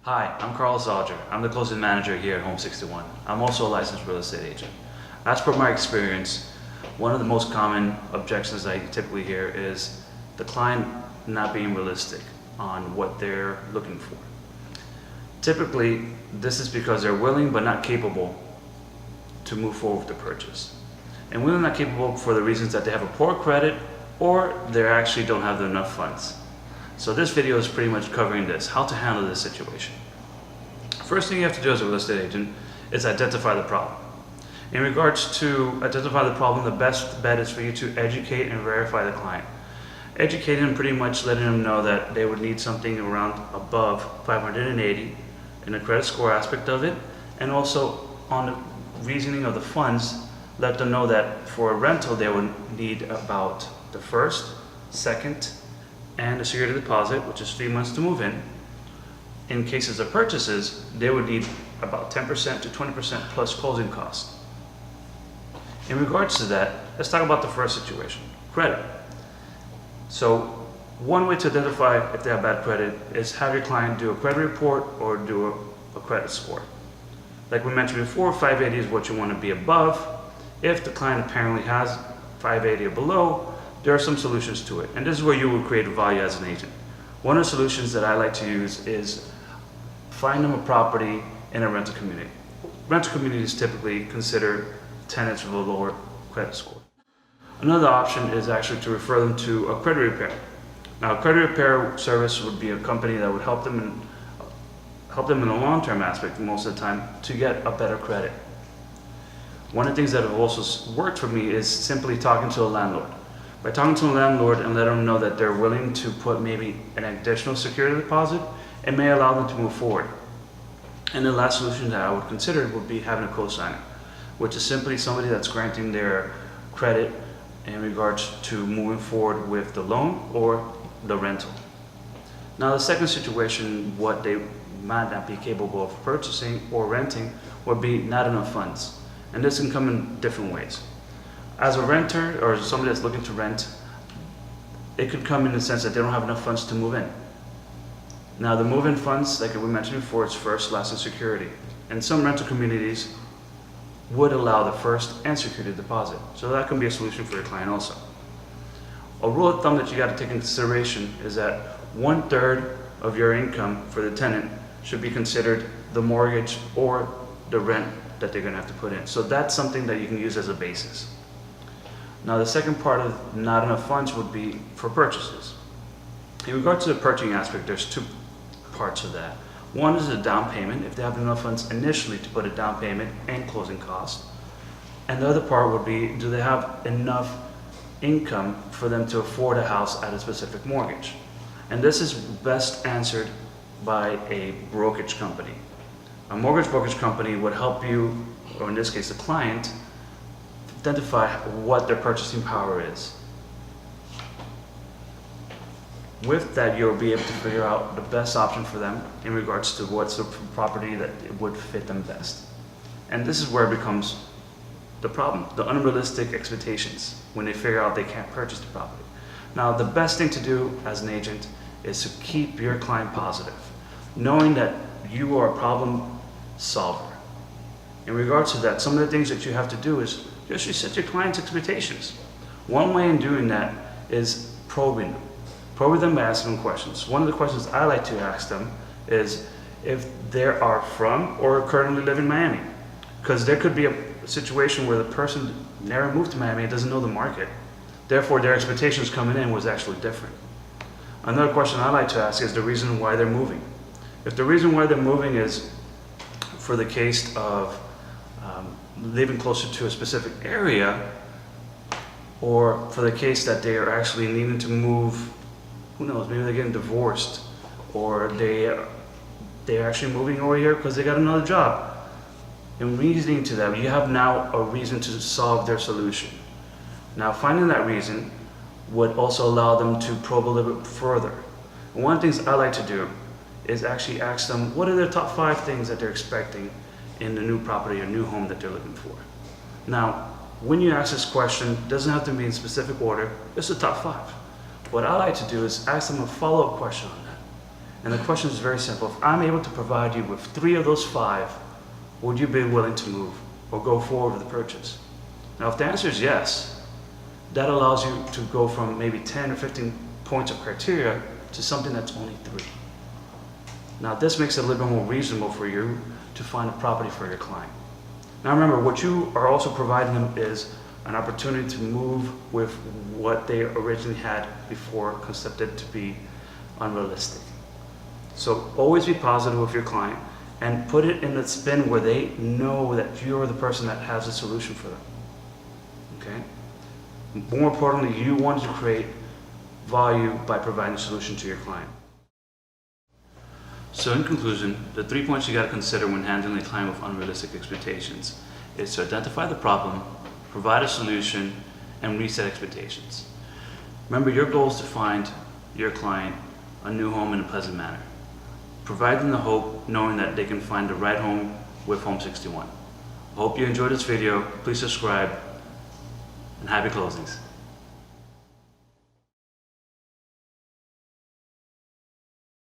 Hi, I'm Carlos Alger. I'm the closing manager here at Home 61. I'm also a licensed real estate agent. As per my experience, one of the most common objections I typically hear is the client not being realistic on what they're looking for. Typically, this is because they're willing but not capable to move forward with the purchase. And willing not capable for the reasons that they have a poor credit or they actually don't have enough funds. So this video is pretty much covering this, how to handle this situation. First thing you have to do as a real estate agent is identify the problem. In regards to identify the problem, the best bet is for you to educate and verify the client. Educating them, pretty much letting them know that they would need something around above 580 in the credit score aspect of it, and also on the reasoning of the funds, let them know that for a rental they would need about the first, second, and a security deposit, which is 3 months to move in. In cases of purchases, they would need about 10% to 20% plus closing costs. In regards to that, let's talk about the first situation, credit. So one way to identify if they have bad credit is have your client do a credit report or do a credit score. Like we mentioned before, 580 is what you want to be above. If the client apparently has 580 or below, there are some solutions to it, and this is where you will create value as an agent. One of the solutions that I like to use is find them a property in a rental community. Rental communities typically consider tenants with a lower credit score. Another option is actually to refer them to a credit repair. Now, a credit repair service would be a company that would help them in a long-term aspect most of the time to get a better credit. One of the things that have also worked for me is simply talking to a landlord. By talking to a landlord and letting them know that they're willing to put maybe an additional security deposit, it may allow them to move forward. And the last solution that I would consider would be having a co-signer, which is simply somebody that's granting their credit in regards to moving forward with the loan or the rental. Now the second situation, what they might not be capable of purchasing or renting, would be not enough funds. And this can come in different ways. As a renter or somebody that's looking to rent, it could come in the sense that they don't have enough funds to move in. Now the move-in funds, like we mentioned before, it's first, last, and security. And some rental communities would allow the first and security deposit. So that can be a solution for your client also. A rule of thumb that you got to take into consideration is that 1/3 of your income for the tenant should be considered the mortgage or the rent that they're going to have to put in. So that's something that you can use as a basis. Now the second part of not enough funds would be for purchases. In regard to the purchasing aspect, there's two parts of that. One is the down payment, if they have enough funds initially to put a down payment and closing costs. And the other part would be, do they have enough income for them to afford a house at a specific mortgage? And this is best answered by a brokerage company. A mortgage brokerage company would help you, or in this case the client, identify what their purchasing power is. With that, you'll be able to figure out the best option for them in regards to what's the property that would fit them best. And this is where it becomes the problem, the unrealistic expectations when they figure out they can't purchase the property. Now, the best thing to do as an agent is to keep your client positive, knowing that you are a problem solver. In regards to that, some of the things that you have to do is just reset your client's expectations. One way in doing that is probing them. Probing them by asking them questions. One of the questions I like to ask them is if they are from or currently live in Miami. Because there could be a situation where the person never moved to Miami and doesn't know the market. Therefore, their expectations coming in was actually different. Another question I like to ask is the reason why they're moving. If the reason why they're moving is for the case of living closer to a specific area, or for the case that they are actually needing to move, who knows, maybe they're getting divorced, or they're actually moving over here because they got another job. In reasoning to that, you have now a reason to solve their solution. Now finding that reason would also allow them to probe a little bit further. And one of the things I like to do is actually ask them what are their top 5 things that they're expecting in the new property or new home that they're looking for. Now, when you ask this question, it doesn't have to be in specific order, it's the top 5. What I like to do is ask them a follow-up question on that. And the question is very simple. If I'm able to provide you with 3 of those 5, would you be willing to move or go forward with the purchase? Now, if the answer is yes, that allows you to go from maybe 10 or 15 points of criteria to something that's only 3. Now, this makes it a little bit more reasonable for you to find a property for your client. Now, remember, what you are also providing them is an opportunity to move with what they originally had before conceived to be unrealistic. So always be positive with your client and put it in the spin where they know that you're the person that has a solution for them. Okay? More importantly, you want to create value by providing a solution to your client. So in conclusion, the 3 points you got to consider when handling a client with unrealistic expectations is to identify the problem, provide a solution, and reset expectations. Remember, your goal is to find your client a new home in a pleasant manner. Provide them the hope, knowing that they can find the right home with Home 61. I hope you enjoyed this video. Please subscribe, and happy closings.